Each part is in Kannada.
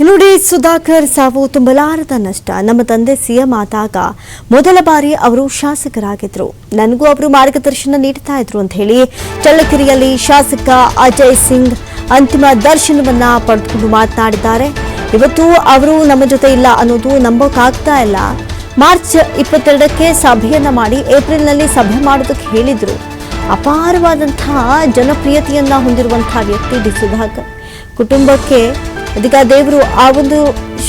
ನೋಡಿ, ಸುಧಾಕರ್ ಸಾವು ತುಂಬಲಾರದ ನಷ್ಟ. ನಮ್ಮ ತಂದೆ ಸಿಎಂ ಆದಾಗ ಮೊದಲ ಬಾರಿ ಅವರು ಶಾಸಕರಾಗಿದ್ರು. ನನಗೂ ಅವರು ಮಾರ್ಗದರ್ಶನ ನೀಡ್ತಾ ಇದ್ರು ಅಂತ ಹೇಳಿ ಚಳ್ಳಕೆರೆಯಲ್ಲಿ ಶಾಸಕ ಅಜಯ್ ಸಿಂಗ್ ಅಂತಿಮ ದರ್ಶನವನ್ನ ಪಡೆದುಕೊಂಡು ಮಾತನಾಡಿದ್ದಾರೆ. ಇವತ್ತು ಅವರು ನಮ್ಮ ಜೊತೆ ಇಲ್ಲ ಅನ್ನೋದು ನಂಬೋಕ್ಕಾಗ್ತಾ ಇಲ್ಲ. ಮಾರ್ಚ್ 22ಕ್ಕೆ ಸಭೆಯನ್ನ ಮಾಡಿ ಏಪ್ರಿಲ್ನಲ್ಲಿ ಸಭೆ ಮಾಡೋದಕ್ಕೆ ಹೇಳಿದ್ರು. ಅಪಾರವಾದಂತಹ ಜನಪ್ರಿಯತೆಯನ್ನ ಹೊಂದಿರುವಂತಹ ವ್ಯಕ್ತಿ ಡಿ ಸುಧಾಕರ್. ಕುಟುಂಬಕ್ಕೆ ಅದೀಗ ದೇವರು ಆ ಒಂದು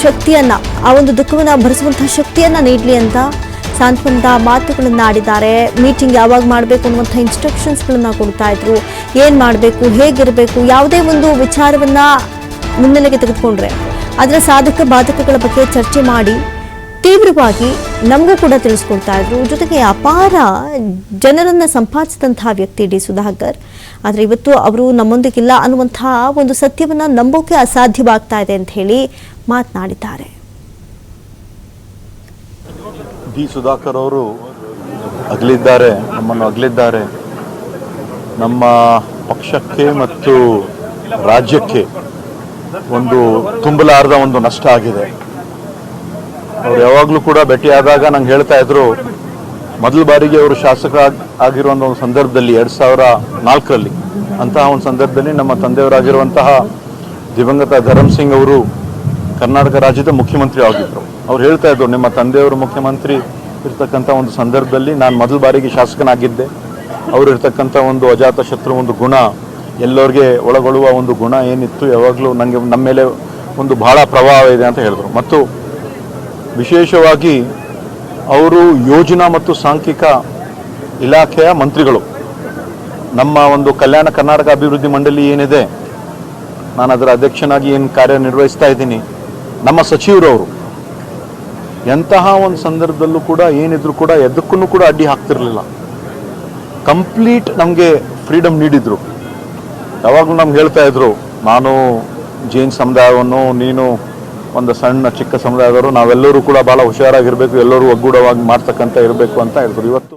ಶಕ್ತಿಯನ್ನ, ಆ ಒಂದು ದುಃಖವನ್ನ ಭರಿಸುವಂತಹ ಶಕ್ತಿಯನ್ನ ನೀಡಲಿ ಅಂತ ಸಾಂತ್ವನದ ಮಾತುಗಳನ್ನ ಆಡಿದ್ದಾರೆ. ಮೀಟಿಂಗ್ ಯಾವಾಗ ಮಾಡಬೇಕು ಅನ್ನುವಂಥ ಇನ್ಸ್ಟ್ರಕ್ಷನ್ಸ್ಗಳನ್ನ ಕೊಡ್ತಾ ಇದ್ರು. ಏನು ಮಾಡಬೇಕು, ಹೇಗಿರಬೇಕು, ಯಾವುದೇ ಒಂದು ವಿಚಾರವನ್ನ ಮುನ್ನೆಲೆಗೆ ತೆಗೆದುಕೊಂಡ್ರೆ ಅದರ ಸಾಧಕ ಬಾಧಕಗಳ ಬಗ್ಗೆ ಚರ್ಚೆ ಮಾಡಿ ತೀವ್ರವಾಗಿ ನಮಗೂ ಕೂಡ ತಿಳಿಸ್ಕೊಡ್ತಾ ಇದ್ರು. ಜೊತೆಗೆ ಅಪಾರ ಜನರನ್ನ ಸಂಪಾದಿಸಿದಂತಹ ವ್ಯಕ್ತಿ ಡಿ ಸುಧಾಕರ್. ಆದರೆ ಇವತ್ತು ಅವರು ನಮ್ಮೊಂದಿಗಿಲ್ಲ ಅನ್ನುವಂತಹ ಒಂದು ಸತ್ಯವನ್ನ ನಂಬೋಕೆ ಅಸಾಧ್ಯವಾಗ್ತಾ ಇದೆ ಅಂತ ಹೇಳಿ ಮಾತನಾಡಿದ್ದಾರೆ. ಡಿ ಸುಧಾಕರ್ ಅವರು ಅಗಲಿದ್ದಾರೆ, ನಮ್ಮನ್ನು ಅಗಲಿದ್ದಾರೆ. ನಮ್ಮ ಪಕ್ಷಕ್ಕೆ ಮತ್ತು ರಾಜ್ಯಕ್ಕೆ ಒಂದು ತುಂಬಲಾರದ ಒಂದು ನಷ್ಟ ಆಗಿದೆ. ಅವ್ರು ಯಾವಾಗಲೂ ಕೂಡ ಭೇಟಿಯಾದಾಗ ನಂಗೆ ಹೇಳ್ತಾ ಇದ್ರು, ಮೊದಲ ಬಾರಿಗೆ ಅವರು ಶಾಸಕ ಆಗಿರುವಂಥ ಒಂದು ಸಂದರ್ಭದಲ್ಲಿ 2004ರಲ್ಲಿ ಅಂತಹ ಒಂದು ಸಂದರ್ಭದಲ್ಲಿ ನಮ್ಮ ತಂದೆಯವರಾಗಿರುವಂತಹ ದಿವಂಗತ ಧರಮ್ ಸಿಂಗ್ ಅವರು ಕರ್ನಾಟಕ ರಾಜ್ಯದ ಮುಖ್ಯಮಂತ್ರಿ ಆಗಿದ್ದರು. ಅವ್ರು ಹೇಳ್ತಾ ಇದ್ರು, ನಿಮ್ಮ ತಂದೆಯವರು ಮುಖ್ಯಮಂತ್ರಿ ಇರ್ತಕ್ಕಂಥ ಒಂದು ಸಂದರ್ಭದಲ್ಲಿ ನಾನು ಮೊದಲ ಬಾರಿಗೆ ಶಾಸಕನಾಗಿದ್ದೆ. ಅವರು ಇರ್ತಕ್ಕಂಥ ಒಂದು ಅಜಾತ ಶತ್ರು ಒಂದು ಗುಣ, ಎಲ್ಲರಿಗೆ ಒಳಗೊಳ್ಳುವ ಒಂದು ಗುಣ ಏನಿತ್ತು, ಯಾವಾಗಲೂ ನನಗೆ ನಮ್ಮ ಮೇಲೆ ಒಂದು ಬಹಳ ಪ್ರಭಾವ ಇದೆ ಅಂತ ಹೇಳಿದ್ರು. ಮತ್ತು ವಿಶೇಷವಾಗಿ ಅವರು ಯೋಜನಾ ಮತ್ತು ಸಾಂಖ್ಯಿಕ ಇಲಾಖೆಯ ಮಂತ್ರಿಗಳು. ನಮ್ಮ ಒಂದು ಕಲ್ಯಾಣ ಕರ್ನಾಟಕ ಅಭಿವೃದ್ಧಿ ಮಂಡಳಿ ಏನಿದೆ, ನಾನು ಅದರ ಅಧ್ಯಕ್ಷನಾಗಿ ಏನು ಕಾರ್ಯನಿರ್ವಹಿಸ್ತಾ ಇದ್ದೀನಿ. ನಮ್ಮ ಸಚಿವರವರು ಎಂತಹ ಒಂದು ಸಂದರ್ಭದಲ್ಲೂ ಕೂಡ ಏನಿದ್ರು ಕೂಡ ಎದಕ್ಕೂ ಕೂಡ ಅಡ್ಡಿ ಹಾಕ್ತಿರ್ಲಿಲ್ಲ. ಕಂಪ್ಲೀಟ್ ನಮಗೆ ಫ್ರೀಡಮ್ ನೀಡಿದ್ರು. ಯಾವಾಗಲೂ ನಮ್ಗೆ ಹೇಳ್ತಾ ಇದ್ರು, ನಾನು ಜೈನ್ ಸಮುದಾಯವನ್ನು, ನೀನು ಒಂದು ಸಣ್ಣ ಚಿಕ್ಕ ಸಮುದಾಯದವರು, ನಾವೆಲ್ಲರೂ ಕೂಡ ಭಾಳ ಹುಷಾರಾಗಿರಬೇಕು, ಎಲ್ಲರೂ ಒಗ್ಗೂಡವಾಗಿ ಮಾಡ್ತಕ್ಕಂಥ ಇರಬೇಕು ಅಂತ ಹೇಳಿದ್ರು. ಇವತ್ತು